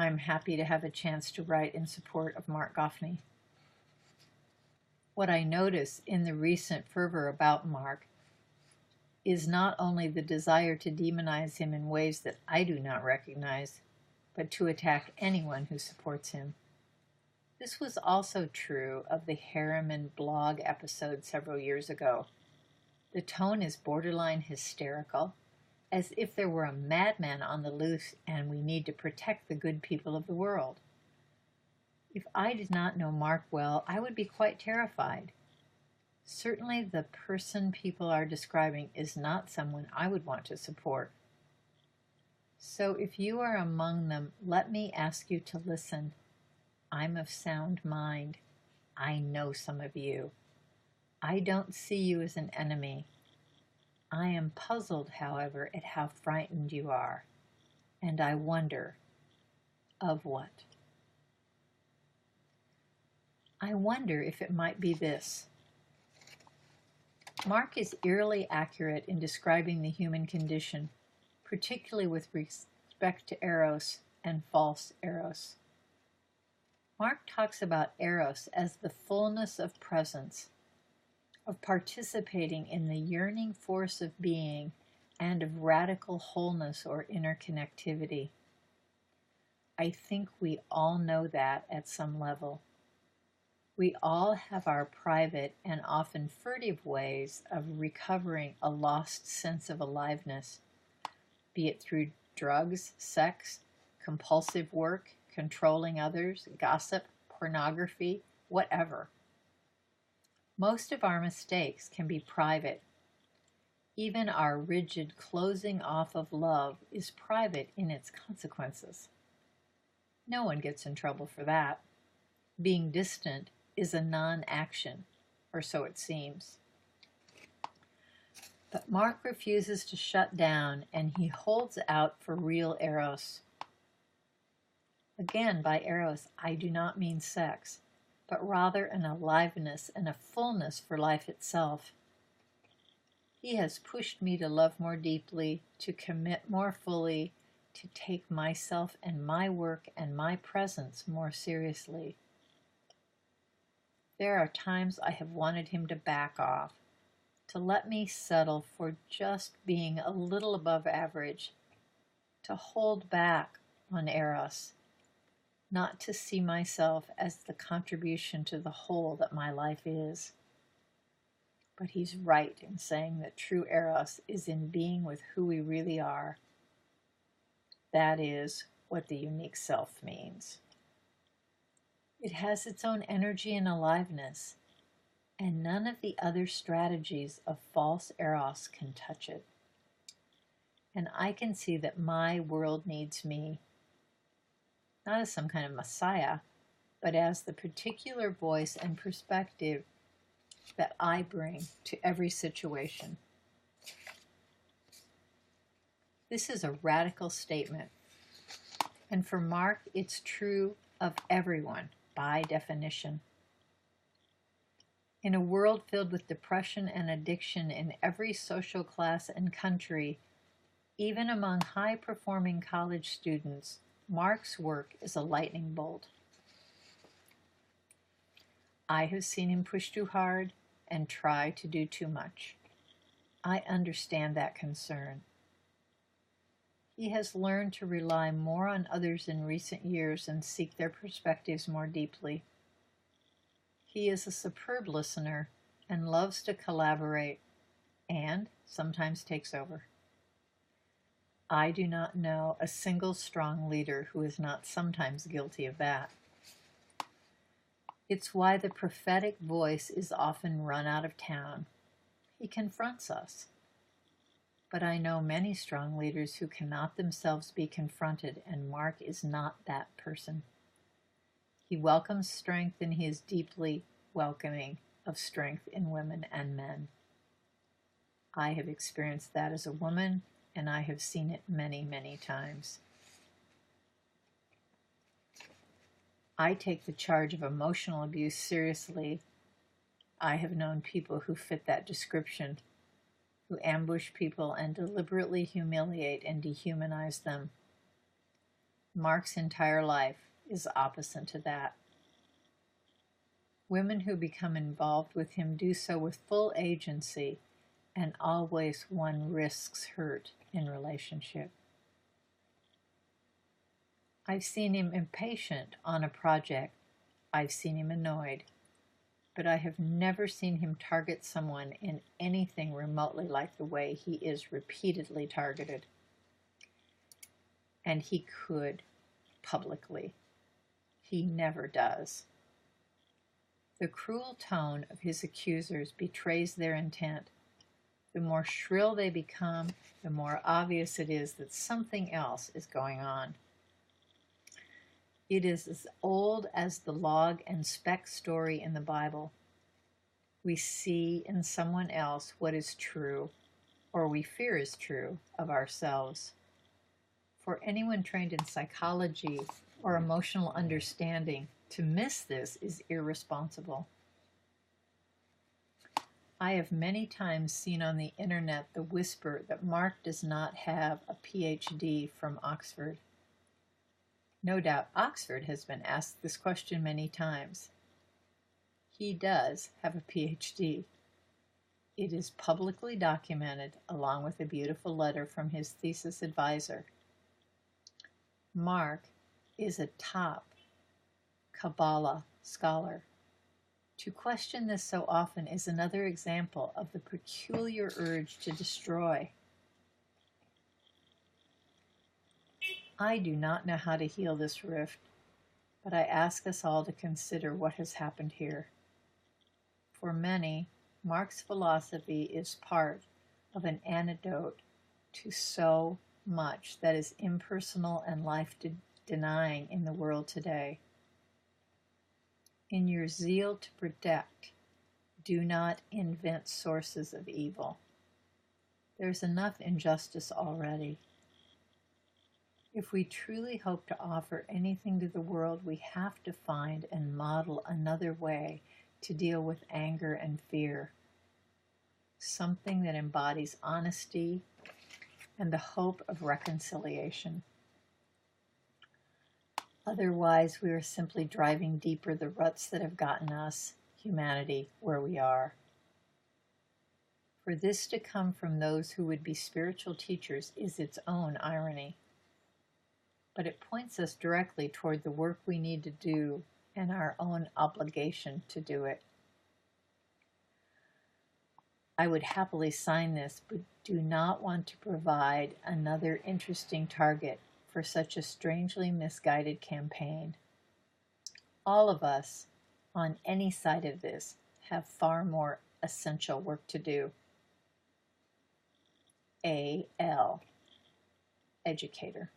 I'm happy to have a chance to write in support of Mark Goffney. What I notice in the recent fervor about Mark is not only the desire to demonize him in ways that I do not recognize, but to attack anyone who supports him. This was also true of the Harriman blog episode several years ago. The tone is borderline hysterical, as if there were a madman on the loose and we need to protect the good people of the world. If I did not know Mark well, I would be quite terrified. Certainly the person people are describing is not someone I would want to support. So if you are among them, let me ask you to listen. I'm of sound mind. I know some of you. I don't see you as an enemy. I am puzzled, however, at how frightened you are, and I wonder, of what? I wonder if it might be this. Mark is eerily accurate in describing the human condition, particularly with respect to Eros and false Eros. Mark talks about Eros as the fullness of presence, of participating in the yearning force of being, and of radical wholeness or interconnectivity. I think we all know that at some level. We all have our private and often furtive ways of recovering a lost sense of aliveness, be it through drugs, sex, compulsive work, controlling others, gossip, pornography, whatever. Most of our mistakes can be private. Even our rigid closing off of love is private in its consequences. No one gets in trouble for that. Being distant is a non-action, or so it seems. But Mark refuses to shut down, and he holds out for real Eros. Again, by Eros, I do not mean sex, but rather an aliveness and a fullness for life itself. He has pushed me to love more deeply, to commit more fully, to take myself and my work and my presence more seriously. There are times I have wanted him to back off, to let me settle for just being a little above average, to hold back on Eros, not to see myself as the contribution to the whole that my life is. But he's right in saying that true Eros is in being with who we really are. That is what the unique self means. It has its own energy and aliveness, and none of the other strategies of false Eros can touch it. And I can see that my world needs me, not as some kind of messiah, but as the particular voice and perspective that I bring to every situation. This is a radical statement, and for Mark, it's true of everyone, by definition. In a world filled with depression and addiction in every social class and country, even among high-performing college students, Mark's work is a lightning bolt. I have seen him push too hard and try to do too much. I understand that concern. He has learned to rely more on others in recent years and seek their perspectives more deeply. He is a superb listener and loves to collaborate, and sometimes takes over. I do not know a single strong leader who is not sometimes guilty of that. It's why the prophetic voice is often run out of town. He confronts us. But I know many strong leaders who cannot themselves be confronted, and Mark is not that person. He welcomes strength, and he is deeply welcoming of strength in women and men. I have experienced that as a woman, and I have seen it many, many times. I take the charge of emotional abuse seriously. I have known people who fit that description, who ambush people and deliberately humiliate and dehumanize them. Mark's entire life is opposite to that. Women who become involved with him do so with full agency, and always one risks hurt in relationship. I've seen him impatient on a project. I've seen him annoyed. But I have never seen him target someone in anything remotely like the way he is repeatedly targeted. And he could publicly. He never does. The cruel tone of his accusers betrays their intent. The more shrill they become, the more obvious it is that something else is going on. It is as old as the log and speck story in the Bible. We see in someone else what is true, or we fear is true, of ourselves. For anyone trained in psychology or emotional understanding, to miss this is irresponsible. I have many times seen on the internet the whisper that Mark does not have a PhD from Oxford. No doubt Oxford has been asked this question many times. He does have a PhD. It is publicly documented along with a beautiful letter from his thesis advisor. Mark is a top Kabbalah scholar. To question this so often is another example of the peculiar urge to destroy. I do not know how to heal this rift, but I ask us all to consider what has happened here. For many, Mark's philosophy is part of an antidote to so much that is impersonal and life-denying in the world today. In your zeal to protect, do not invent sources of evil. There's enough injustice already. If we truly hope to offer anything to the world, we have to find and model another way to deal with anger and fear. Something that embodies honesty and the hope of reconciliation. Otherwise, we are simply driving deeper the ruts that have gotten us, humanity, where we are. For this to come from those who would be spiritual teachers is its own irony. But it points us directly toward the work we need to do and our own obligation to do it. I would happily sign this, but do not want to provide another interesting target for such a strangely misguided campaign. All of us, on any side of this, have far more essential work to do. A.L. Educator.